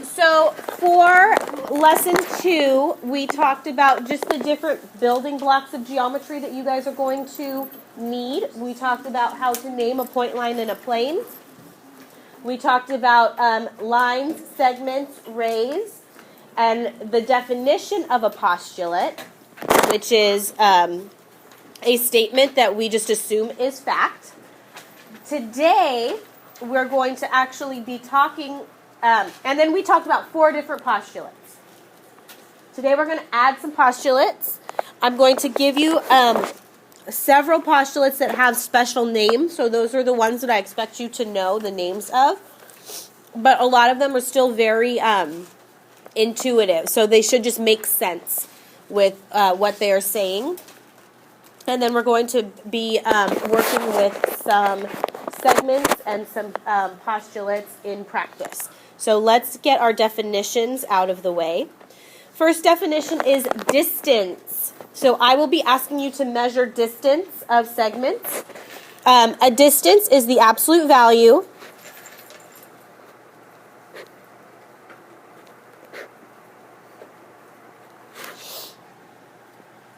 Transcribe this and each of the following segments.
So for lesson 2, we talked about just the different building blocks of geometry that you guys are going to need. We talked about how to name a point, line, and a plane. We talked about lines, segments, rays, and the definition of a postulate, which is a statement that we just assume is fact. Today, we're going to actually be talking, and then we talked about 4 different postulates. Today we're going to add some postulates. I'm going to give you several postulates that have special names, so those are the ones that I expect you to know the names of. But a lot of them are still very intuitive, so they should just make sense with what they are saying. And then we're going to be working with some segments and some postulates in practice. So let's get our definitions out of the way. First definition is distance. So I will be asking you to measure distance of segments. A distance is the absolute value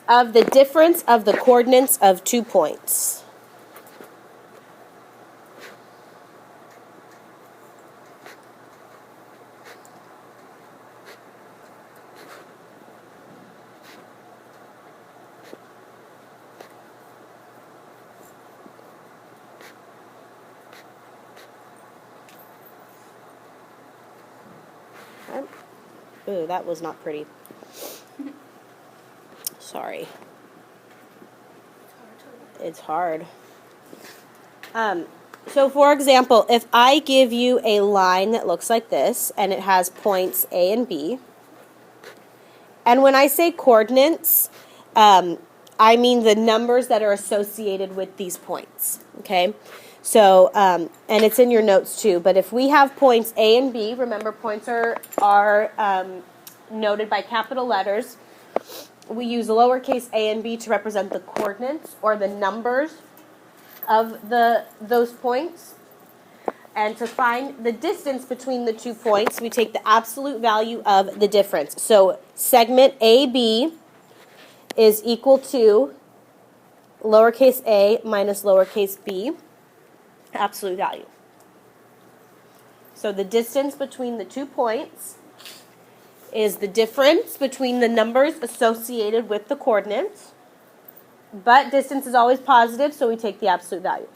of the difference of the coordinates of 2 points. Ooh, that was not pretty. Sorry. It's hard. So for example, if I give you a line that looks like this, and it has points A and B, and when I say coordinates, I mean the numbers that are associated with these points, okay? So, and it's in your notes too, but if we have points A and B, remember points are noted by capital letters. We use lowercase a and b to represent the coordinates or the numbers of those points. And to find the distance between the 2 points, we take the absolute value of the difference. So segment AB is equal to lowercase a minus lowercase b, absolute value. So the distance between the 2 points is the difference between the numbers associated with the coordinates, but distance is always positive, so we take the absolute value.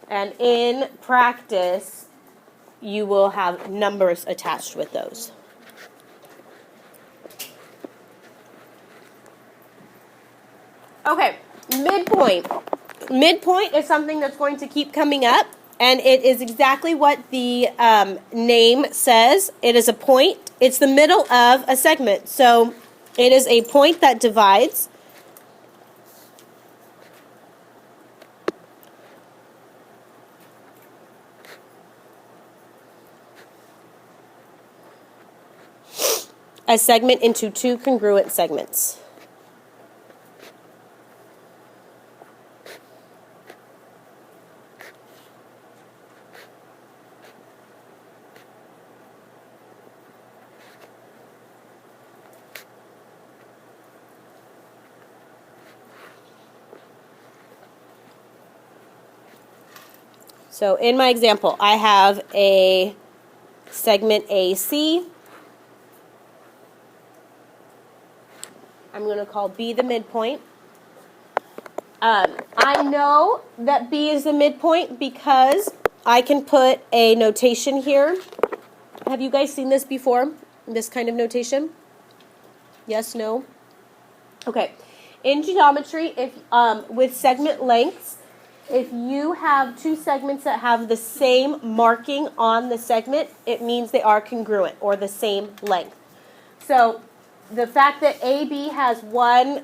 And in practice, you will have numbers attached with those. Okay, midpoint. Midpoint is something that's going to keep coming up. And it is exactly what the name says. It is a point. It's the middle of a segment. So it is a point that divides. A segment into 2 congruent segments. So in my example, I have a segment AC. I'm going to call B the midpoint. I know that B is the midpoint because I can put a notation here. Have you guys seen this before? This kind of notation? Yes, no? Okay. In geometry, if with segment lengths, if you have 2 segments that have the same marking on the segment, it means they are congruent or the same length. So the fact that AB has 1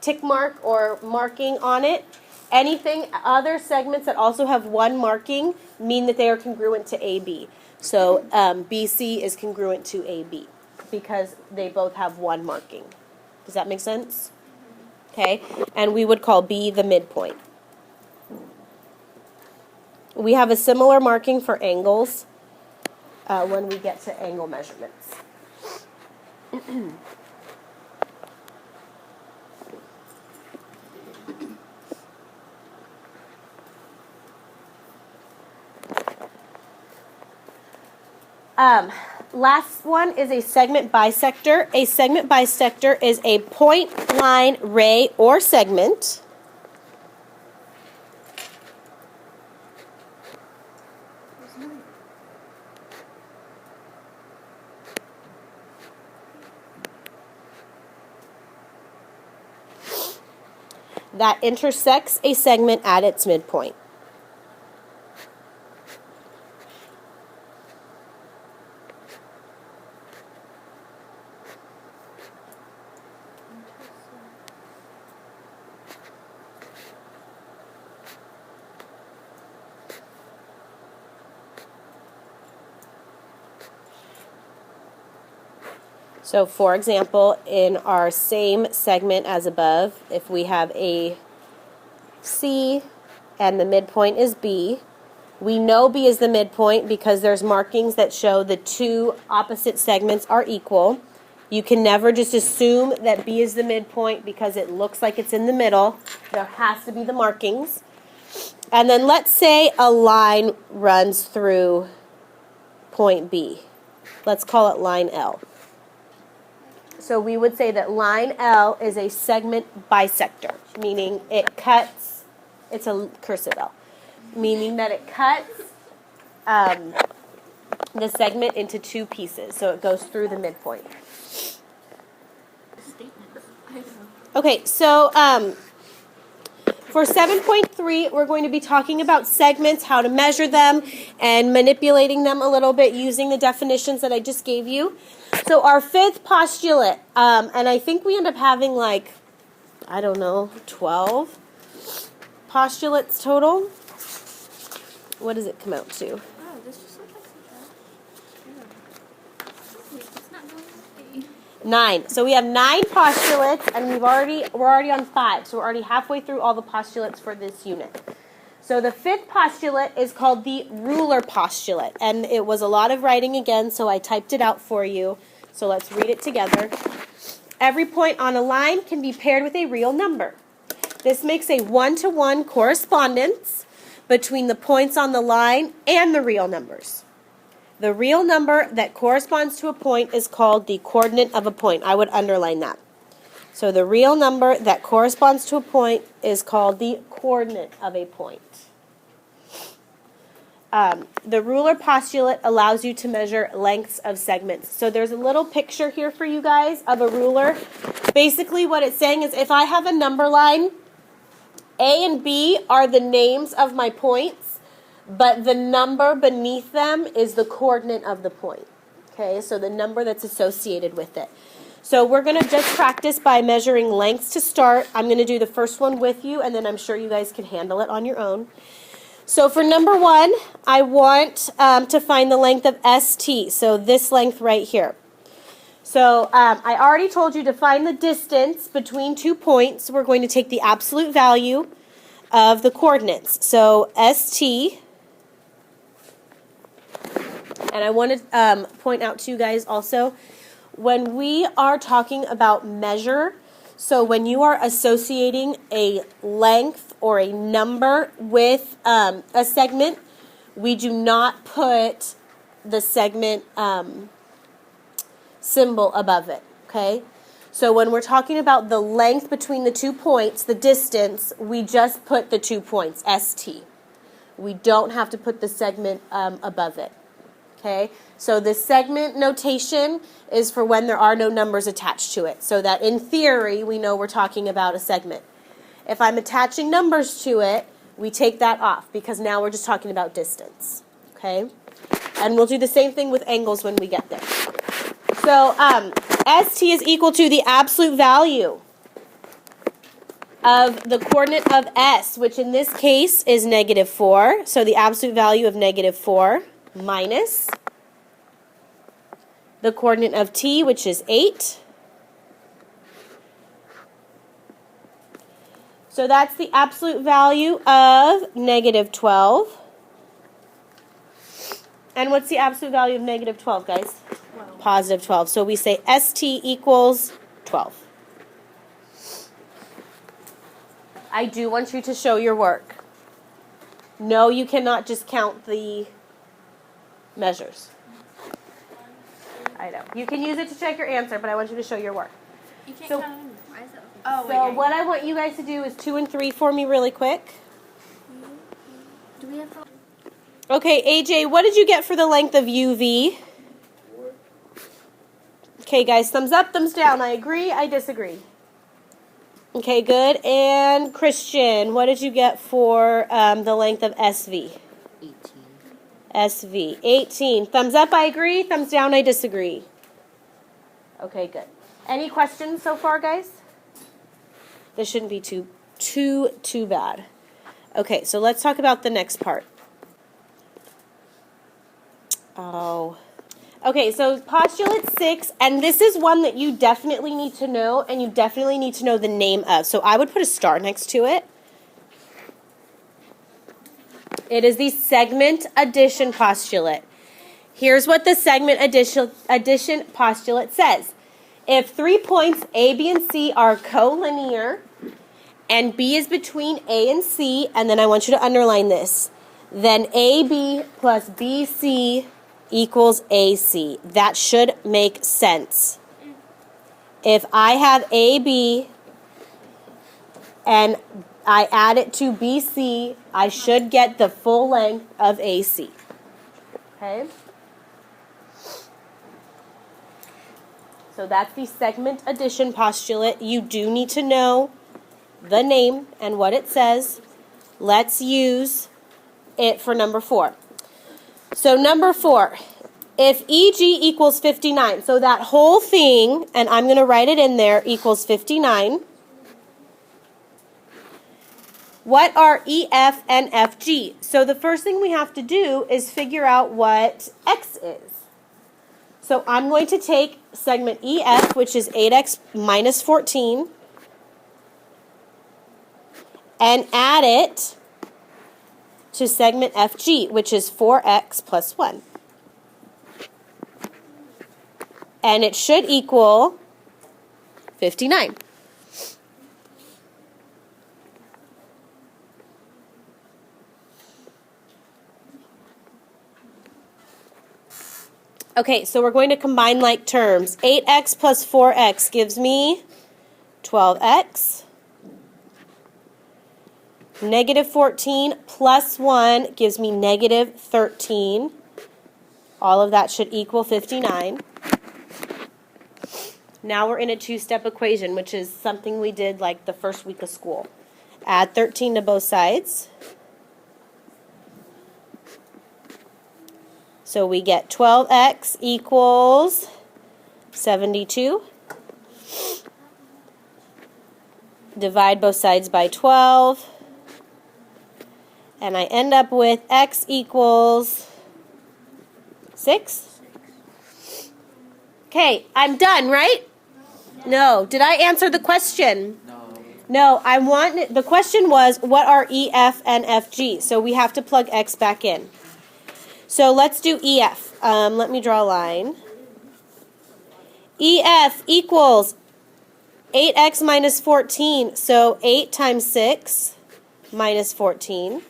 tick mark or marking on it, anything other segments that also have 1 marking mean that they are congruent to AB. So BC is congruent to AB because they both have 1 marking. Does that make sense? Okay, and we would call B the midpoint. We have a similar marking for angles when we get to angle measurements. Last one is a segment bisector. A segment bisector is a point, line, ray, or segment that intersects a segment at its midpoint. So, for example, in our same segment as above, if we have a C and the midpoint is B, we know B is the midpoint because there's markings that show the two opposite segments are equal. You can never just assume that B is the midpoint because it looks like it's in the middle. There has to be the markings. And then let's say a line runs through point B. Let's call it line L. So we would say that line L is a segment bisector, meaning it cuts, it's a cursive L, meaning that it cuts the segment into two pieces, so it goes through the midpoint. Okay, so for 7.3, we're going to be talking about segments, how to measure them, and manipulating them a little bit using the definitions that I just gave you. So our fifth postulate, and I think we end up having like, I don't know, 12 postulates total. What does it come out to? Oh, this just looks like it's not going to 9. So we have 9 postulates, and we're already on 5. So we're already halfway through all the postulates for this unit. So the fifth postulate is called the ruler postulate, and it was a lot of writing again, so I typed it out for you. So let's read it together. Every point on a line can be paired with a real number. This makes a one-to-one correspondence between the points on the line and the real numbers. The real number that corresponds to a point is called the coordinate of a point. I would underline that. So the real number that corresponds to a point is called the coordinate of a point. The ruler postulate allows you to measure lengths of segments. So there's a little picture here for you guys of a ruler. Basically what it's saying is if I have a number line, A and B are the names of my points, but the number beneath them is the coordinate of the point. Okay, so the number that's associated with it. So we're going to just practice by measuring lengths to start. I'm going to do the first one with you, and then I'm sure you guys can handle it on your own. So for number 1, I want to find the length of ST, so this length right here. So I already told you to find the distance between 2 points. We're going to take the absolute value of the coordinates. So ST, and I want to point out to you guys also, when we are talking about measure, so when you are associating a length or a number with a segment, we do not put the segment symbol above it, okay? So when we're talking about the length between the 2 points, the distance, we just put the 2 points, ST. We don't have to put the segment above it, okay? So the segment notation is for when there are no numbers attached to it, so that in theory, we know we're talking about a segment. If I'm attaching numbers to it, we take that off because now we're just talking about distance, okay? And we'll do the same thing with angles when we get there. So ST is equal to the absolute value of the coordinate of S, which in this case is -4. So the absolute value of -4 minus the coordinate of T, which is 8. So that's the absolute value of -12 And what's the absolute value of negative 12, guys? 12. Positive 12. So we say ST equals 12. I do want you to show your work. No, you cannot just count the measures. I know. You can use it to check your answer, but I want you to show your work. You can't So- count it anymore. Why is that? Oh, So what I want you guys to do is 2 and 3 for me really quick. Do we have to? Okay, AJ, what did you get for the length of UV? Okay, guys, thumbs up, thumbs down. I agree, I disagree. Okay, good. And Christian, what did you get for the length of SV? 18. SV, 18. Thumbs up, I agree. Thumbs down, I disagree. Okay, good. Any questions so far, guys? This shouldn't be too bad. Okay, so let's talk about the next part. Oh. Okay, so postulate 6, and this is one that you definitely need to know, and you definitely need to know the name of. So I would put a star next to it. It is the segment addition postulate. Here's what the segment addition postulate says. If 3 points A, B, and C are collinear, and B is between A and C, and then I want you to underline this, then AB plus BC equals AC. That should make sense. If I have AB and I add it to BC, I should get the full length of AC. Okay? So that's the segment addition postulate. You do need to know the name and what it says. Let's use it for number 4. So number 4, if EG equals 59, so that whole thing, and I'm going to write it in there, equals 59. What are EF and FG? So the first thing we have to do is figure out what X is. So I'm going to take segment EF, which is 8x minus 14, and add it to segment FG, which is 4x plus 1. And it should equal 59. Okay, so we're going to combine like terms. 8x plus 4x gives me 12x. Negative 14 plus 1 gives me negative 13. All of that should equal 59. Now we're in a two-step equation, which is something we did like the first week of school. Add 13 to both sides. So we get 12x equals 72. Divide both sides by 12. And I end up with x equals 6. Okay, I'm done, right? No. Did I answer the question? No, the question was, what are EF and FG? So we have to plug x back in. So let's do EF. Let me draw a line. EF equals 8x minus 14. So 8 times 6 minus 14.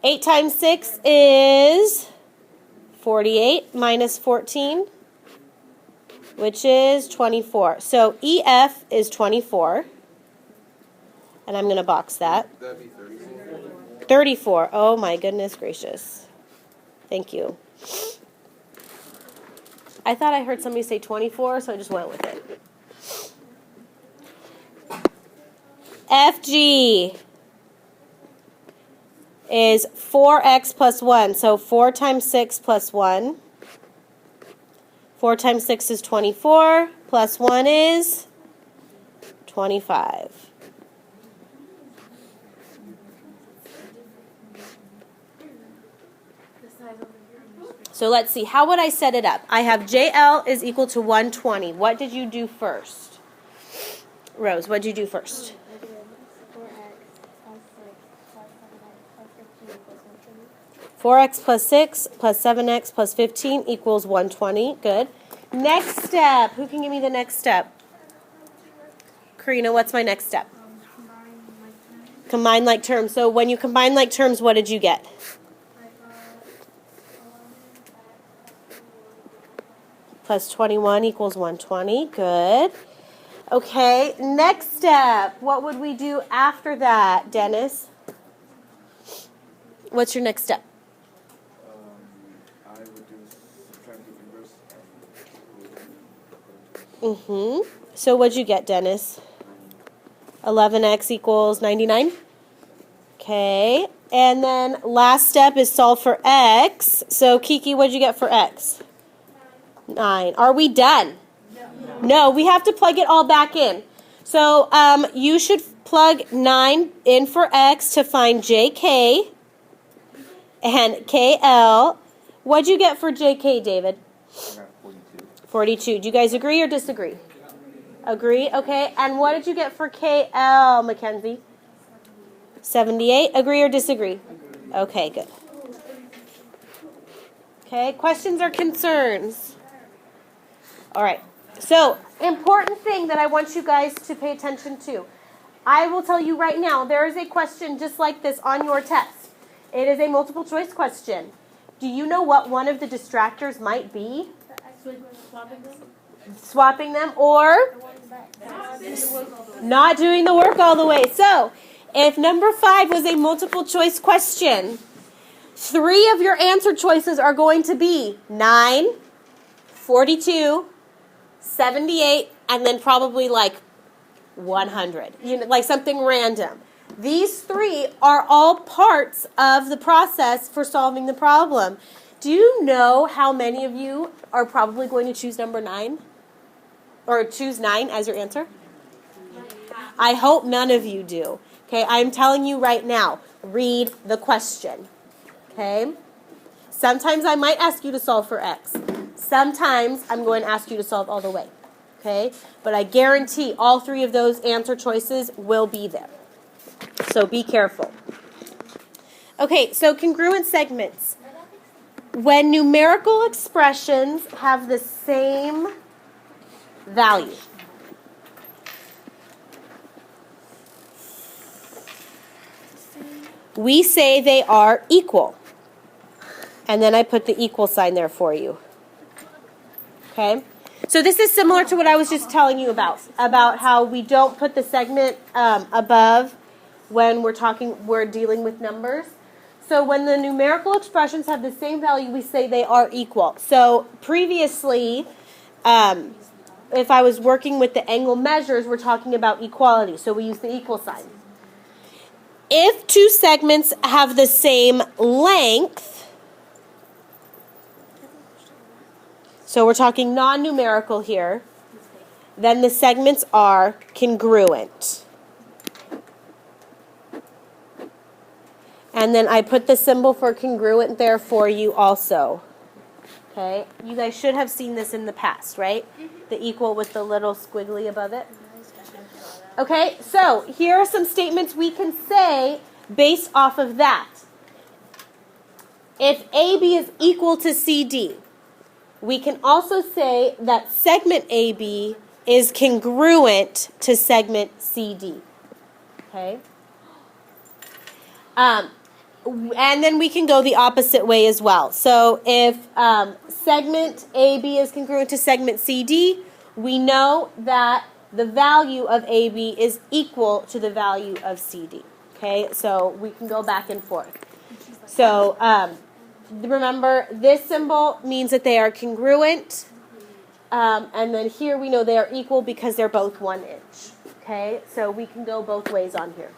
Eight times 6 is 48 minus 14, which is 24. So EF is 24. And I'm going to box that. That'd be 34. 34. Oh my goodness gracious. Thank you. I thought I heard somebody say 24, so I just went with it. FG is 4x plus 1. So 4 times 6 plus 1. 4 times 6 is 24. Plus 1 is 25. So let's see. How would I set it up? I have JL is equal to 120. What did you do first? Rose, what did you do first? I did 4x plus 6 4x plus 6 plus 7x plus 15 equals 120. Good. Next step. Who can give me the next step? Karina, what's my next step? Combine like terms. So when you combine like terms, what did you get? Plus 21 equals 120. Good. Okay, next step. What would we do after that, Dennis? What's your next step? I would do subtractive inverse. So what'd you get, Dennis? 11x equals 99? Okay. And then last step is solve for x. So Kiki, what'd you get for x? 9. Are we done? No, we have to plug it all back in. So you should plug 9 in for x to find jk and kl. What'd you get for jk, David? I got 42. 42. Do you guys agree or disagree? Agree? Okay. And what did you get for KL, Mackenzie? 78. Agree or disagree? Okay, good. Okay, questions or concerns? All right. So, important thing that I want you guys to pay attention to. I will tell you right now, there is a question just like this on your test. It is a multiple choice question. Do you know what one of the distractors might be? Swapping them or not doing the work all the way. So, if number 5 was a multiple choice question, 3 of your answer choices are going to be 9, 42, 78, and then probably like 100. You know, like something random. These 3 are all parts of the process for solving the problem. Do you know how many of you are probably going to choose number 9? Or choose 9 as your answer? I hope none of you do. Okay, I'm telling you right now, read the question. Okay? Sometimes I might ask you to solve for x. Sometimes I'm going to ask you to solve all the way. Okay? But I guarantee all 3 of those answer choices will be there. So be careful. Okay, so congruent segments. When numerical expressions have the same value. We say they are equal. And then I put the equal sign there for you. Okay? So this is similar to what I was just telling you about how we don't put the segment above when we're dealing with numbers. So when the numerical expressions have the same value, we say they are equal. So previously, if I was working with the angle measures, we're talking about equality. So we use the equal sign. If 2 segments have the same length, so we're talking non-numerical here, then the segments are congruent. And then I put the symbol for congruent there for you also. Okay, you guys should have seen this in the past, right? The equal with the little squiggly above it. Okay, so here are some statements we can say based off of that. If AB is equal to CD, we can also say that segment AB is congruent to segment CD. Okay? And then we can go the opposite way as well. So if segment AB is congruent to segment CD, we know that the value of AB is equal to the value of CD. Okay, so we can go back and forth. So remember, this symbol means that they are congruent. And then here we know they are equal because they're both 1 inch. Okay, so we can go both ways on here.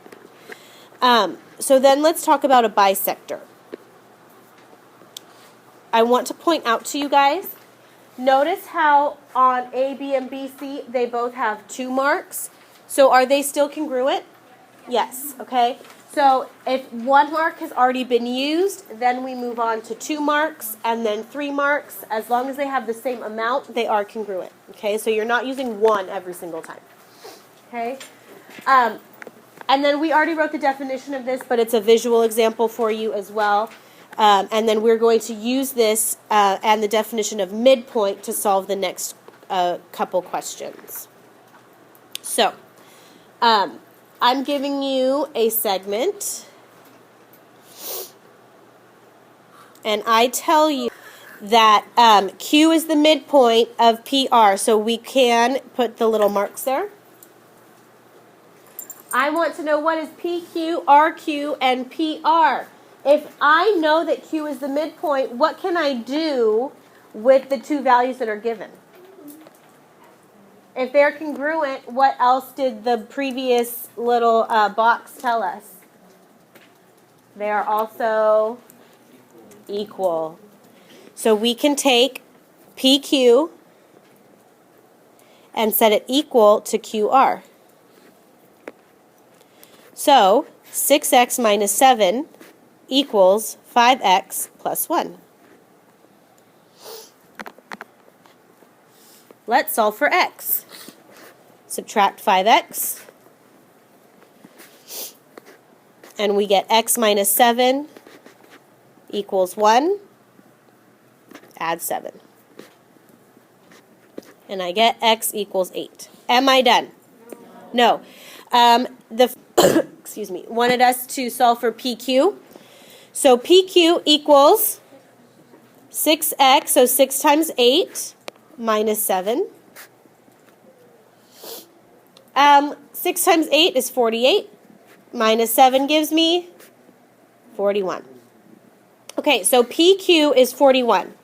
So then let's talk about a bisector. I want to point out to you guys, notice how on A, B, and B, C, they both have 2 marks. So are they still congruent? Yes, okay. So if 1 mark has already been used, then we move on to 2 marks and then 3 marks. As long as they have the same amount, they are congruent. Okay, so you're not using 1 every single time. Okay. And then we already wrote the definition of this, but it's a visual example for you as well. And then we're going to use this and the definition of midpoint to solve the next couple questions. So, I'm giving you a segment, and I tell you that Q is the midpoint of PR, so we can put the little marks there. I want to know what is PQ, RQ, and PR. If I know that Q is the midpoint, what can I do with the two values that are given? If they're congruent, what else did the previous little box tell us? They are also equal. So we can take PQ and set it equal to QR. So 6x minus 7 equals 5x plus 1. Let's solve for x. Subtract 5x. And we get x minus 7 equals 1. Add 7. And I get x equals 8. Am I done? No. Excuse me, wanted us to solve for PQ. So PQ equals 6x, so 6 times 8 minus 7. 6 times 8 is 48. Minus 7 gives me 41. Okay, so PQ is 41.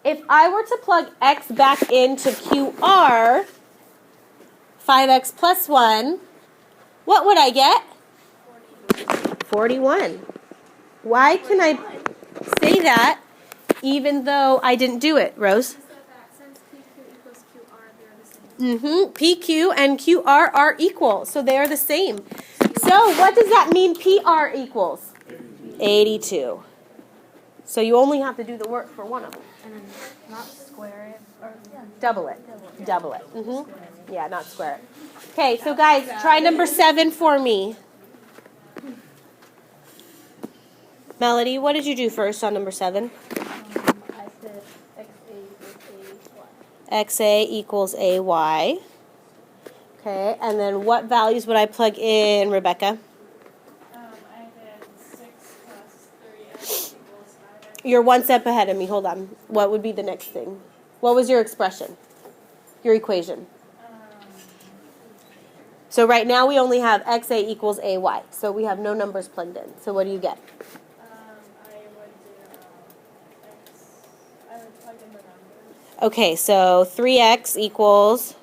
If I were to plug x back into QR, 5x plus 1, what would I get? 41. Why can I say that even though I didn't do it, Rose? Since PQ equals QR, they're the same. PQ and QR are equal, so they are the same. So what does that mean PR equals? 82. So you only have to do the work for one of them. And then not square it, or Double it. Double it. Yeah, not square it. Okay, so guys, try number 7 for me. Melody, what did you do first on number 7? I said XA equals AY. Okay, and then what values would I plug in, Rebecca? I did 6 plus 3x equals 5x. You're one step ahead of me. Hold on. What would be the next thing? What was your expression? Your equation? So right now we only have XA equals AY. So we have no numbers plugged in. So what do you get? I would plug in the numbers. Okay, so 3x equals... 5x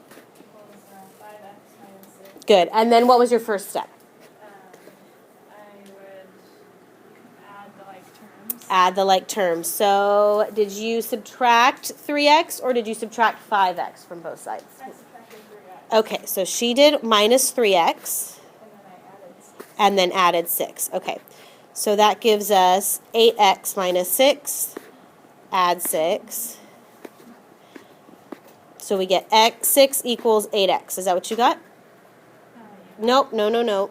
minus 6. Good. And then what was your first step? I would add the like terms. Add the like terms. So did you subtract 3x or did you subtract 5x from both sides? I subtracted 3x. Okay, so she did minus 3x And then I added 6. and then added 6. Okay, so that gives us 8x minus 6, add 6. So we get 6 equals 8x. Is that what you got? Nope, no.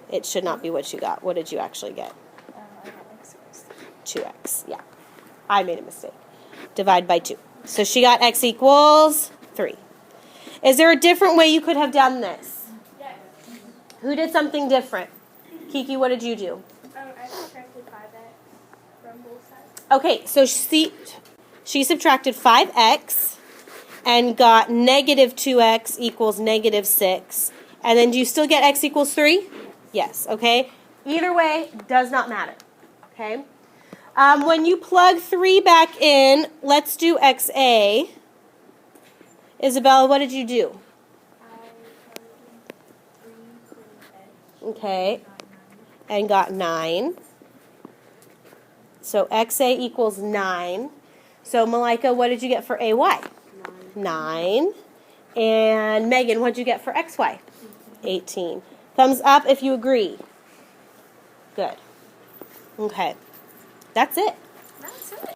It should not be what you got. What did you actually get? I got x equals 2x, yeah. I made a mistake. Divide by 2. So she got x equals 3. Is there a different way you could have done this? Yes. Who did something different? Kiki, what did you do? I subtracted 5x from both sides. Okay, so she subtracted 5x and got negative 2x equals negative 6. And then do you still get x equals 3? Yes, okay. Either way, does not matter, okay? When you plug 3 back in, let's do XA. Isabella, what did you do? I plugged in 3 to Okay, and got 9. So XA equals 9. So Malika, what did you get for AY? 9. And Megan, what did you get for XY? 18. Thumbs up if you agree. Good. Okay. That's it.